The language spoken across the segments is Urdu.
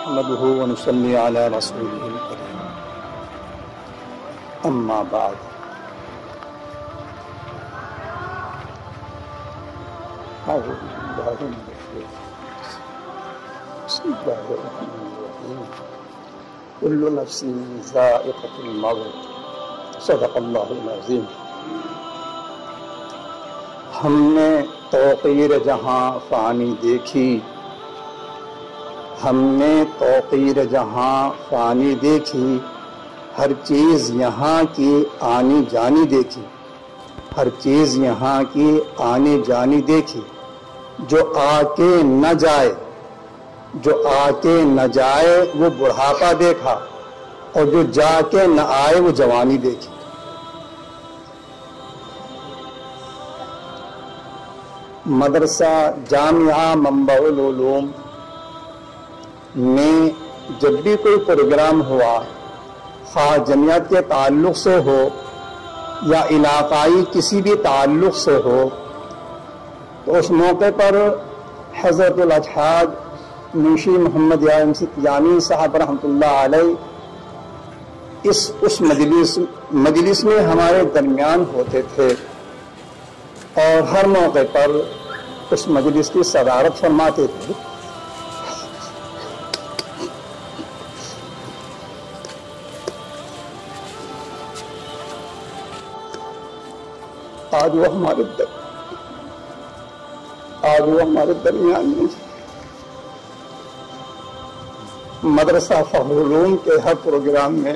نحمده ونصلي على رسوله الكريم أما بعد أعوذ بالله من الشيطان بسم الله الرحمن الرحيم كل نفس ذائقة الموت صدق الله العظيم. ہم نے توقیر جہاں فانی دیکھی، ہم نے توقیر جہاں فانی دیکھی، ہر چیز یہاں کی آنی جانی دیکھی، ہر چیز یہاں کی آنی جانی دیکھی. جو آ کے نہ جائے، جو آ کے نہ جائے وہ بڑھاپا دیکھا، اور جو جا کے نہ آئے وہ جوانی دیکھی. مدرسہ جامعہ منبع العلوم میں جب بھی کوئی پروگرام ہوا، خواہ جمعیت کے تعلق سے ہو یا علاقائی کسی بھی تعلق سے ہو، تو اس موقع پر حضرت الحاج منشی محمد یامین صاحب رحمۃ اللہ علیہ اس مجلس میں ہمارے درمیان ہوتے تھے، اور ہر موقع پر اس مجلس کی صدارت فرماتے تھے. آج وہ ہمارے درمیان میں. مدرسہ فخر العلوم کے ہر پروگرام میں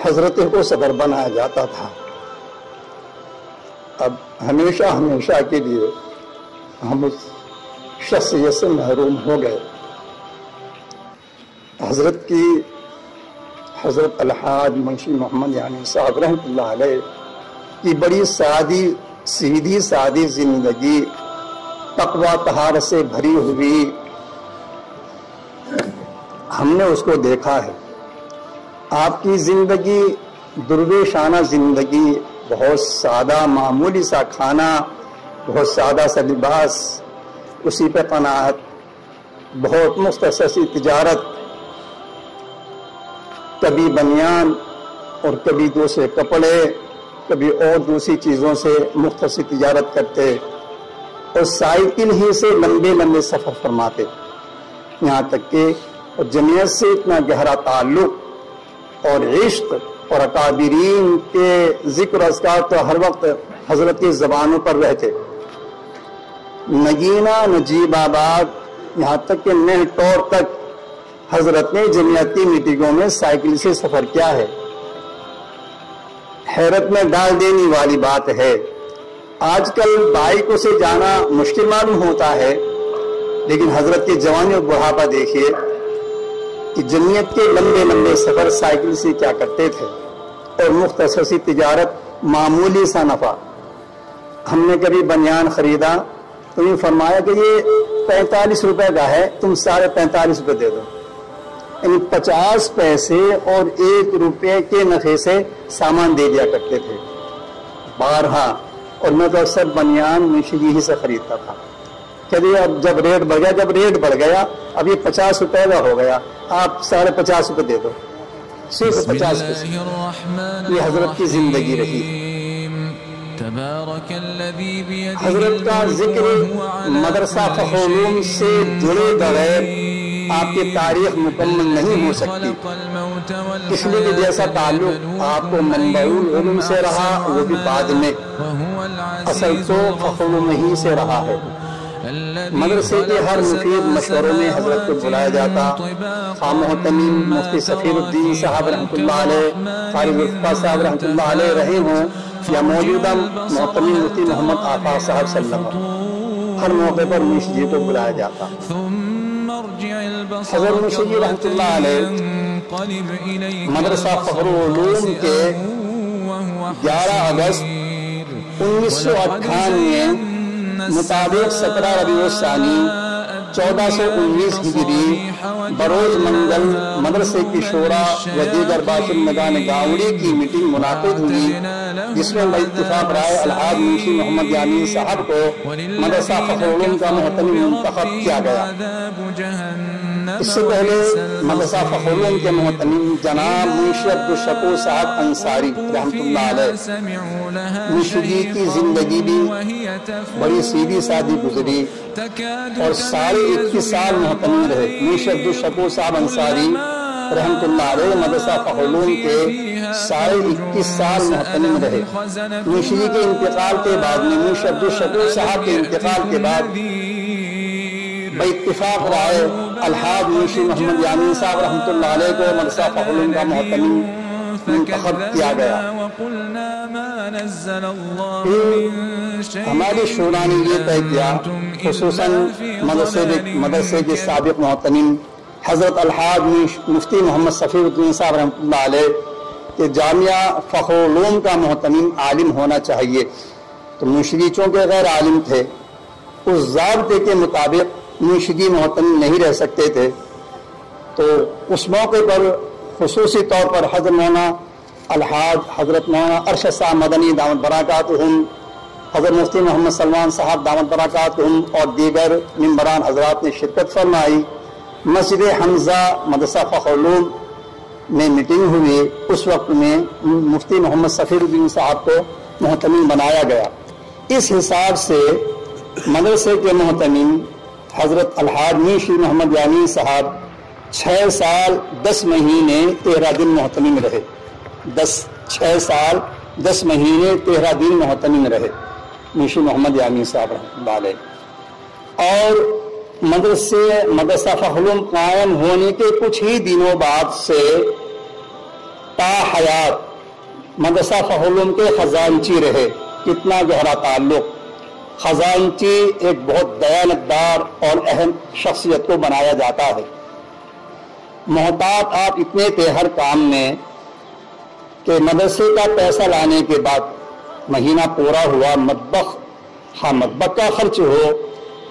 حضرت کو صدر بنایا جاتا تھا. اب ہمیشہ کے لیے ہم اس شخصیت سے محروم ہو گئے. حضرت الحاج منشی محمد یامین صاحب رحمۃ اللہ علیہ کی بڑی سیدھی سادی زندگی، تقوی طہارت سے بھری ہوئی، ہم نے اس کو دیکھا ہے. آپ کی زندگی درویشانہ زندگی، بہت سادہ معمولی سا کھانا، بہت سادہ سا لباس، اسی پہ قناعت، بہت مختصر سی تجارت، کبھی بنیان اور کبھی دوسرے کپڑے، کبھی اور دوسری چیزوں سے مختصر تجارت کرتے، اور سائیکل ہی سے لمبے لمبے سفر فرماتے. یہاں تک کہ جمعیت سے اتنا گہرا تعلق اور عشق اور اکابرین کے ذکر اذکار تو ہر وقت حضرت کی زبانوں پر رہتے. نگینہ، نجیب آباد، یہاں تک کہ نہ ٹور تک حضرت نے جمعیتی میٹنگوں میں سائیکل سے سفر کیا ہے. حیرت میں ڈال دینے والی بات ہے. آج کل بائکوں سے جانا مشکل معلوم ہوتا ہے، لیکن حضرت کے جوانی اور بڑھاپا دیکھیے کہ جمعیت کے لمبے لمبے سفر سائیکل سے کیا کرتے تھے، اور مختصر سی تجارت، معمولی سا نفع. ہم نے کبھی بنیان خریدا تو یہ فرمایا کہ یہ 45 روپے کا ہے، تم 45.5 روپے دے دو. یعنی 50 پیسے اور 1 روپے کے نفع سے سامان دے دیا کرتے تھے بارہا. اور میں تو اکثر بنیان منشی ہی سے خریدتا تھا. چلیے اب جب ریٹ بڑھ گیا اب یہ 50 روپے کا ہو گیا، آپ 50.5 روپے دے دو، صرف 50 پیسے. یہ حضرت کی زندگی رہی. حضرت کا ذکر مدرسہ فخر العلوم سے جڑے بغیر آپ کی تاریخ مکمل نہیں ہو سکتی، اس لیے کہ جیسا تعلق آپ کو منبع العلوم سے رہا وہ بھی بعد میں، اصل تو فخر العلوم ہی سے رہا ہے. مدرسے کے ہر مفید مشوروں میں حضرت کو بلایا جاتا. خواہ محتمیم مفتی سفیر الدین صاحب رحمۃ اللہ علیہ، قاری الفقہ صاحب رحمۃ اللہ علیہ رہے ہوں، یا موجودہ محتمیم مفتی محمد آفاق صاحب صلی اللہ علیہ وسلم، ہر موقع پر منشی جی کو بلایا جاتا. حضرت منشی جی رحمۃ اللہ علیہ مدرسہ فخر العلوم کے 11 اگست 1998 مطابق 17 ربیع الثانی 1419 ہجری بروز منگل مدرسے کی شورا و دیگر باشندگان گاؤڑی کی میٹنگ منعقد ہوئی، جس میں باتفاق رائے الحاج منشی محمد یامین صاحب کو مدرسہ فخر العلوم کا محتمم منتخب کیا گیا۔ اس سے پہلے مدرسہ فخر العلوم کے محتمم جناب منشی عبدالشکور صاحب انصاری رحمۃ اللہ علیہ، منشی جی کی زندگی بھی بڑی سیدھی سادی گزری اور سارے 21 سال محتمم رہے۔ منشی عبدالشکور صاحب انصاری رحمۃ اللہ علیہ مدرسہ فخر العلوم کے سارے 21 سال محتمم رہے۔ منشی جی کے انتقال کے بعد میں منشی عبدالشکور صاحب کے انتقال کے بعد باتفاق رائے الحاج منشی محمد یامین صاحب رحمۃ اللہ علیہ کو مدرسہ فخر العلوم کا محتمم منتخب کیا گیا۔ ہماری شورا نے یہ طے کیا، خصوصاً مدرسے کے سابق محتمم حضرت الحاج مفتی محمد صفی الدین صاحب رحمۃ اللہ علیہ کہ جامعہ فخر العلوم کا محتمم عالم ہونا چاہیے، تو منشی جی چونکہ غیر عالم تھے، اس ضابطے کے مطابق منشی جی محتمم نہیں رہ سکتے تھے، تو اس موقع پر خصوصی طور پر حضرت مولانا الحاج حضرت مولانا ارشد صاحب مدنی دامت برکاتہم، حضرت مفتی محمد سلمان صاحب دامت برکاتہم اور دیگر ممبران حضرات نے شرکت فرمائی۔ مسجد حمزہ مدرسہ فخر العلوم میں میٹنگ ہوئی، اس وقت میں مفتی محمد صفیر الدین صاحب کو محتمم بنایا گیا۔ اس حساب سے مدرسے کے محتمم حضرت الحاج منشی محمد یامین صاحب 6 سال 10 مہینے 13 دن محتمم رہے، 6 سال 10 مہینے 13 دن محتمم رہے منشی محمد یامین صاحب رحمۃ اللہ علیہ۔ اور مدرسہ فخر العلوم قائم ہونے کے کچھ ہی دنوں بعد سے تا حیات مدرسہ فخر العلوم کے خزانچی رہے۔ کتنا گہرا تعلق! خزانچی ایک بہت دیانتدار اور اہم شخصیت کو بنایا جاتا ہے۔ محتاط آپ اتنے تھے ہر کام میں کہ مدرسے کا پیسہ لانے کے بعد مہینہ پورا ہوا، مطبخ کا خرچ ہو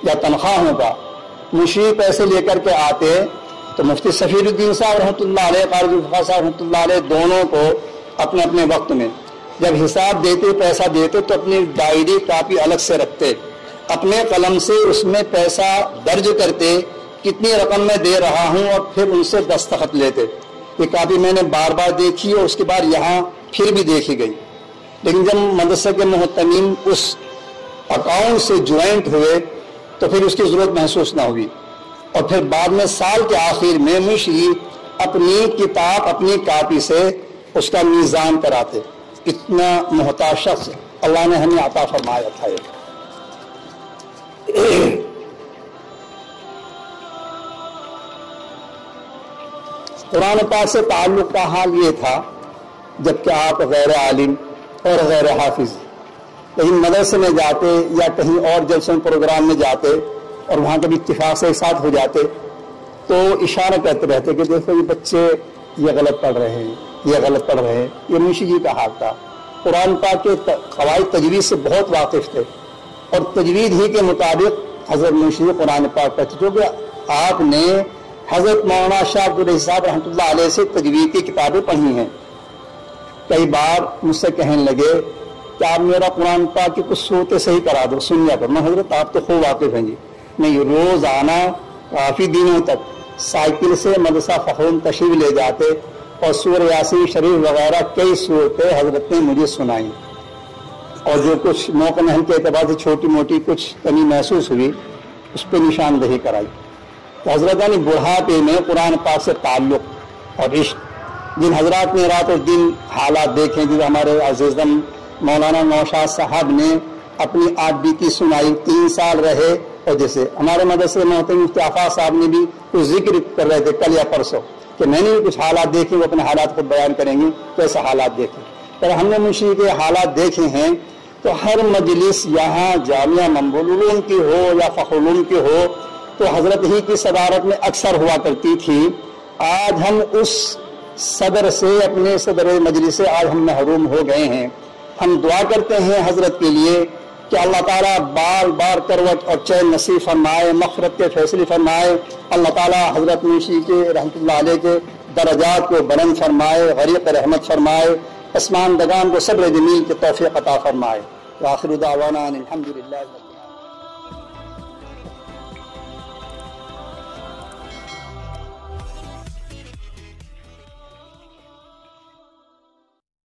یا تنخواہوں کا، منشی پیسے لے کر کے آتے تو مفتی صفیر الدین صاحب رحمۃ اللہ علیہ، قاری الفقہ صاحب رحمۃ اللہ علیہ، دونوں کو اپنے اپنے وقت میں جب حساب دیتے پیسہ دیتے تو اپنی ڈائری کاپی الگ سے رکھتے، اپنے قلم سے اس میں پیسہ درج کرتے، کتنی رقم میں دے رہا ہوں، اور پھر ان سے دستخط لیتے۔ یہ کاپی میں نے بار بار دیکھی اور اس کے بعد یہاں پھر بھی دیکھی گئی، لیکن جب مدرسے کے محتمم اس اکاؤنٹ سے جوائنٹ ہوئے تو پھر اس کی ضرورت محسوس نہ ہوئی، اور پھر بعد میں سال کے آخر میں منشی اپنی کتاب اپنی کاپی سے اس کا میزان کراتے۔ اتنا محتاج شخص اللہ نے ہمیں عطا فرمایا تھا۔ قرآن پاک سے تعلق کا حال یہ تھا جبکہ آپ غیر عالم اور غیر حافظ، لیکن مدرسے میں جاتے یا کہیں اور جلسوں پروگرام میں جاتے اور وہاں کبھی اتفاق سے ساتھ ہو جاتے تو اشارہ کرتے رہتے کہ دیکھو یہ بچے یہ غلط پڑھ رہے ہیں، یہ غلط پڑھ رہے ہیں۔ یہ منشی جی کا حال تھا۔ قرآن پاک کے قواعد تجوید سے بہت واقف تھے اور تجوید ہی کے مطابق حضرت منشی جی قرآن پاک پڑھتے، کیونکہ آپ نے حضرت مولانا شاہ عبدالعزیز صاحب رحمۃ اللہ علیہ سے تجوید کی کتابیں پڑھی ہیں۔ کئی بار مجھ سے کہنے لگے کہ آپ میرا قرآن پاک کی کچھ صورتیں صحیح کرا دو، سنیا پر۔ میں حضرت آپ تو خوب واقف ہیں جی، نہیں روز آنا کافی دنوں تک سائیکل سے مدرسہ فخر العلوم تشریف لے جاتے اور سورہ یاسین شریف وغیرہ کئی صورتیں حضرت نے مجھے سنائیں، اور جو کچھ موقع محل کے اعتبار سے چھوٹی موٹی کچھ کمی محسوس ہوئی اس پہ نشاندہی کرائی۔ تو حضرت نے بڑھاپے میں قرآن پاک سے تعلق اور عشق، جن حضرات نے رات اور دن حالات دیکھیں، جو ہمارے عزیزم مولانا نوشاد صاحب نے اپنی آج بیتی سنائی، 3 سال رہے، اور جیسے ہمارے مدرسے محترم مفتی آفاق صاحب نے بھی کچھ ذکر کر رہے تھے کل یا پرسوں کہ میں نے بھی کچھ حالات دیکھے، وہ اپنے حالات کو بیان کریں گے کیسے حالات دیکھے۔ پر ہم نے منشی کے حالات دیکھے ہیں تو ہر مجلس یہاں جامعہ منبول العلوم کی ہو یا فخر العلوم کی ہو تو حضرت ہی کی صدارت میں اکثر ہوا کرتی تھی۔ آج ہم اس صدر سے، اپنے صدر مجلس سے آج ہم محروم ہو گئے ہیں۔ ہم دعا کرتے ہیں حضرت کے لیے کہ اللہ تعالیٰ بار بار کروٹ اور چین نصیب فرمائے، مغفرت کے فیصلے فرمائے۔ اللہ تعالیٰ حضرت منشی کے رحمۃ اللہ علیہ کے درجات کو بلند فرمائے، غریق رحمت فرمائے، پسماندگان کو صبر جمیل کی توفیق عطا فرمائے۔ وآخر دعوانا الحمد للہ۔